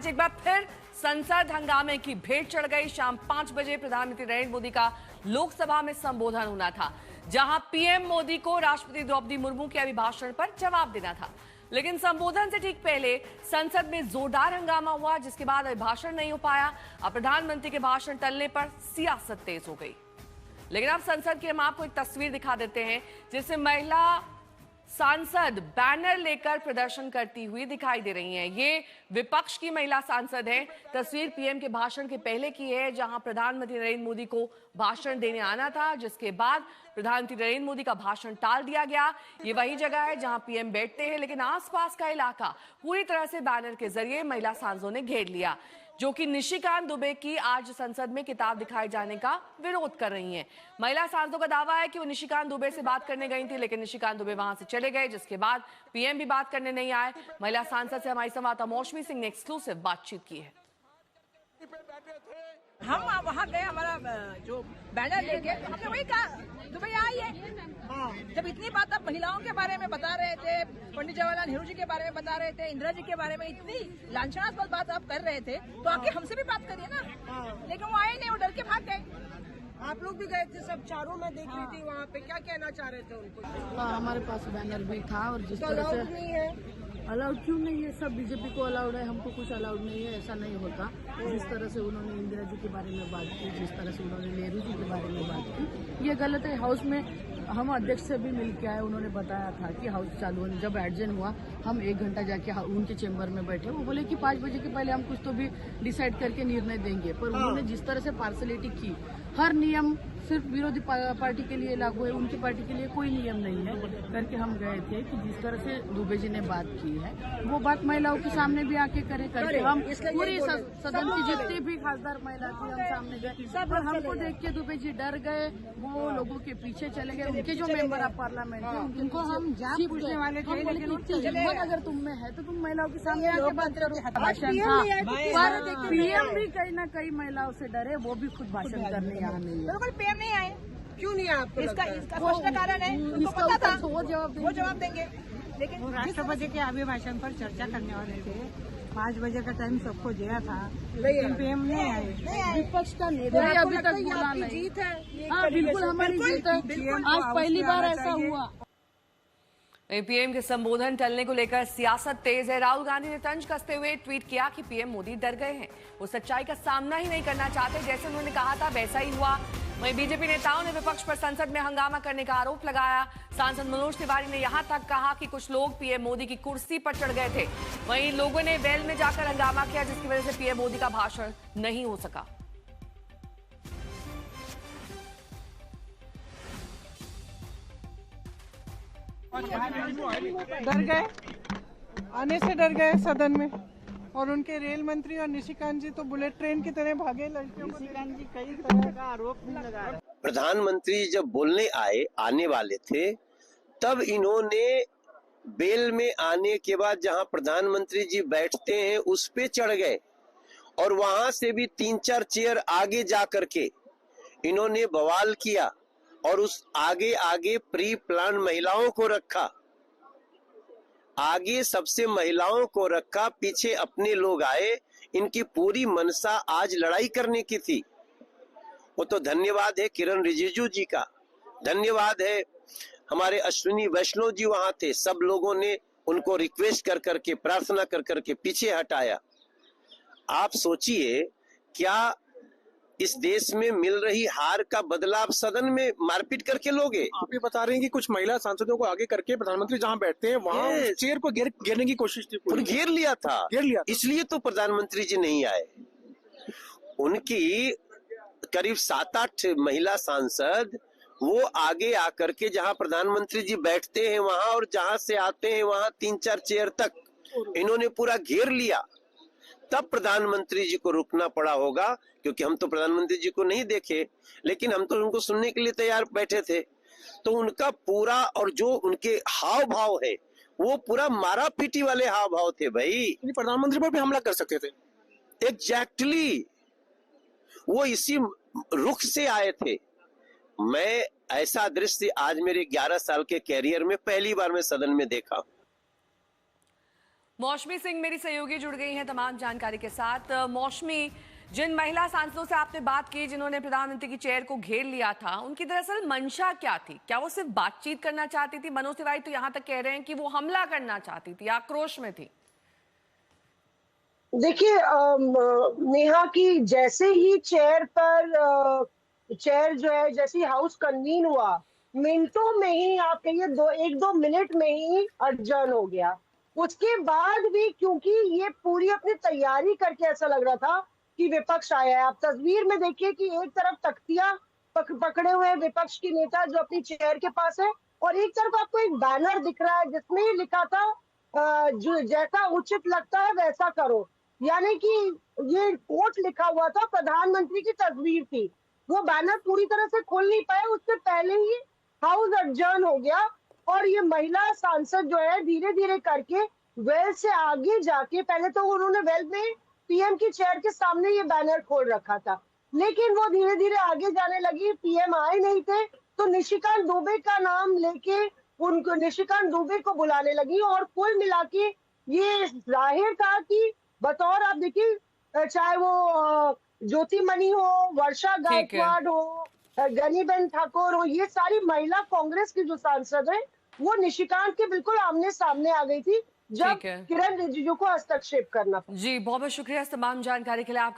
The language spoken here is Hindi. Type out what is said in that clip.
आज एक बार फिर संसद हंगामे की भेंट चढ़ गई। शाम 5 बजे प्रधानमंत्री नरेंद्र मोदी का लोकसभा में संबोधन होना था, जहां पीएम मोदी को राष्ट्रपति द्रौपदी मुर्मू के अभिभाषण पर जवाब देना था। लेकिन संबोधन से ठीक पहले संसद में जोरदार हंगामा हुआ, जिसके बाद अभिभाषण नहीं हो पाया। अब प्रधानमंत्री के भाषण टलने पर सियासत तेज हो गई। लेकिन अब संसद की हम आपको एक तस्वीर दिखा देते हैं, जिसमें महिला सांसद बैनर लेकर प्रदर्शन करती हुई दिखाई दे रही हैं। ये विपक्ष की महिला सांसद है। तस्वीर पीएम के भाषण के पहले की है, जहां प्रधानमंत्री नरेंद्र मोदी को भाषण देने आना था, जिसके बाद प्रधानमंत्री नरेंद्र मोदी का भाषण टाल दिया गया। ये वही जगह है जहां पीएम बैठते हैं, लेकिन आसपास का इलाका पूरी तरह से बैनर के जरिए महिला सांसदों ने घेर लिया, जो कि निशिकांत दुबे की आज संसद में किताब दिखाए जाने का विरोध कर रही हैं। महिला सांसदों का दावा है कि वो निशिकांत दुबे से बात करने गई थी, लेकिन निशिकांत दुबे वहां से चले गए, जिसके बाद पीएम भी बात करने नहीं आए। महिला सांसद से हमारी संवाददाता मौसमी सिंह ने एक्सक्लूसिव बातचीत की है। हम वहाँ गए, हमारा जो बैनर लेके, हमने वही कहा दुबई आई है। जब इतनी बात आप महिलाओं के बारे में बता रहे थे, पंडित जवाहरलाल नेहरू जी के बारे में बता रहे थे, इंदिरा जी के बारे में इतनी लांछनास्पद बात आप कर रहे थे, तो आके हमसे भी बात करिए ना। लेकिन वो आए नहीं, वो डर के भाग गए। आप लोग भी गए थे, सब चारों में देख रही थी वहाँ पे, क्या कहना चाह रहे थे उनको? हमारे पास बैनर भी था और जिस तरह से नहीं है, अलाउड क्यों नहीं है? सब बीजेपी को अलाउड है, हमको कुछ अलाउड नहीं है, ऐसा नहीं होता। जिस तरह से उन्होंने इंदिरा जी के बारे में बात की, जिस तरह से उन्होंने नेहरू जी के बारे में बात की, ये गलत है। हाउस में हम अध्यक्ष से भी मिल के आए, उन्होंने बताया था कि हाउस चालू होने जब एडजन हुआ, हम 1 घंटा जाके उनके चेंबर में बैठे। वो बोले कि 5 बजे के पहले हम कुछ तो भी डिसाइड करके निर्णय देंगे। पर उन्होंने जिस तरह से पार्सलिटी की, हर नियम सिर्फ विरोधी पार्टी के लिए लागू है, उनकी पार्टी के लिए कोई नियम नहीं है करके हम गए थे। कि जिस तरह से दुबे जी ने बात की है, वो बात महिलाओं के सामने भी आके करके हम पूरी सदन की जितनी भी खासदार महिला थी, हम सामने गए। पर हमको देख के दुबे जी डर गए, वो लोगों के पीछे चले गए। उनके जो मेंबर ऑफ पार्लियामेंट थे, उनको हम जान पूछने वाले थे, लेकिन अगर तुम में है तो तुम महिलाओं के सामने आके बात करो। भाषण था, पर पीएम भी कहीं ना कहीं महिलाओं से डरे, वो भी खुद भाषण करने यहाँ नहीं है। पीएम नहीं आए, क्यों नहीं है आपको? इसका स्पष्ट कारण है, उनको पता था वो जवाब देंगे। लेकिन राष्ट्रपति के अभिभाषण पर चर्चा करने वाले थे, 5 बजे का टाइम सबको दिया था, लेकिन पीएम नहीं आए। विपक्ष का नेता अभी तक बोला नहीं। जीत है। हाँ, बिल्कुल हमारी जीत है। आज पहली बार ऐसा हुआ। पीएम के संबोधन टलने को लेकर सियासत तेज है। राहुल गांधी ने तंज कसते हुए ट्वीट किया कि पीएम मोदी डर गए हैं, वो सच्चाई का सामना ही नहीं करना चाहते। जैसे उन्होंने कहा था वैसा ही हुआ। वहीं बीजेपी नेताओं ने विपक्ष पर संसद में हंगामा करने का आरोप लगाया। सांसद मनोज तिवारी ने यहां तक कहा कि कुछ लोग पीएम मोदी की कुर्सी पर चढ़ गए थे। वहीं लोगों ने वेल में जाकर हंगामा किया, जिसकी वजह से पीएम मोदी का भाषण नहीं हो सका। डर गए, आने से डर गए सदन में। और उनके रेल मंत्री और निशिकांत जी तो बुलेट ट्रेन की तरह भागे। लड़कियों को निशिकांत जी कई तरह का आरोप भी लगा रहे। प्रधानमंत्री जब बोलने आने वाले थे, तब इन्होंने बेल में आने के बाद जहां प्रधानमंत्री जी बैठते हैं उस पे चढ़ गए और वहां से भी 3-4 चेयर आगे जा करके इन्होंने बवाल किया और उस आगे प्री प्लान महिलाओं को रखा, आगे सबसे महिलाओं को रखा, पीछे अपने लोग आए। इनकी पूरी मनसा आज लड़ाई करने की थी। वो तो धन्यवाद है किरण रिजिजू जी का, धन्यवाद है हमारे अश्विनी वैष्णव जी वहां थे। सब लोगों ने उनको रिक्वेस्ट कर करके, प्रार्थना कर करके पीछे हटाया। आप सोचिए, क्या इस देश में मिल रही हार का बदला आप सदन में मारपीट करके लोगे? आप ही बता रहे हैं कि कुछ महिला सांसदों को आगे करके प्रधानमंत्री जहां बैठते हैं वहां चेयर को घेरने की कोशिश थी, घेर लिया था। इसलिए तो प्रधानमंत्री जी नहीं आए। उनकी करीब 7-8 महिला सांसद वो आगे आकर के जहां प्रधानमंत्री जी बैठते हैं वहां, और जहां से आते हैं वहां 3-4 चेयर तक इन्होंने पूरा घेर लिया। तब प्रधानमंत्री जी को रुकना पड़ा होगा, क्योंकि हम तो प्रधानमंत्री जी को नहीं देखे, लेकिन हम तो उनको सुनने के लिए तैयार बैठे थे। तो उनका पूरा, और जो उनके हाव भाव है वो पूरा मारा पीटी वाले हाव भाव थे। भाई प्रधानमंत्री पर भी हमला कर सकते थे। एग्जैक्टली, वो इसी रुख से आए थे। मैं ऐसा दृश्य आज मेरे 11 साल के कैरियर में पहली बार मैं सदन में देखा। मौसमी सिंह मेरी सहयोगी जुड़ गई हैं तमाम जानकारी के साथ। मौसमी, जिन महिला सांसदों से आपने बात की जिन्होंने प्रधानमंत्री की चेयर को घेर लिया था, उनकी दरअसल मंशा क्या थी? क्या वो सिर्फ बातचीत करना चाहती थी? मनोज तिवारी तो यहाँ तक कह रहे हैं कि वो हमला करना चाहती थी, आक्रोश में थी। देखिए नेहा की जैसे ही चेयर जो है जैसे ही हाउस कन्वीन हुआ, मिनटों में ही आप कहिए 1-2 मिनट में ही अडजर्न हो गया। उसके बाद भी क्योंकि ये पूरी अपनी तैयारी करके ऐसा लग रहा था कि विपक्ष आया है। आप तस्वीर में देखिए कि एक तरफ तख्तियां पकड़े हुए विपक्ष की नेता जो अपनी चेयर के पास है, और एक तरफ आपको एक बैनर दिख रहा है जिसमें लिखा था जो जैसा उचित लगता है वैसा करो। यानी कि ये कोट लिखा हुआ था, प्रधानमंत्री की तस्वीर थी। वो बैनर पूरी तरह से खोल नहीं पाए, उससे पहले ही हाउस अडजर्न हो गया। और ये महिला सांसद जो है धीरे धीरे करके वेल से आगे जाके, पहले तो उन्होंने वेल में पीएम की चेयर के सामने ये बैनर खोल रखा था, लेकिन वो धीरे धीरे आगे जाने लगी। पीएम आए नहीं थे तो निशिकांत दुबे का नाम लेके उनको निशिकांत दुबे को बुलाने लगी। और कुल मिला के ये जाहिर था कि बतौर, आप देखिए चाहे वो ज्योतिमणि हो, वर्षा गायकवाड़ हो, गनीबेन ठाकुर हो, ये सारी महिला कांग्रेस की जो सांसद है वो निशिकांत के बिल्कुल आमने सामने आ गई थी जब किरण रिजिजू को हस्तक्षेप करना। जी, बहुत बहुत शुक्रिया इस तमाम जानकारी के लिए।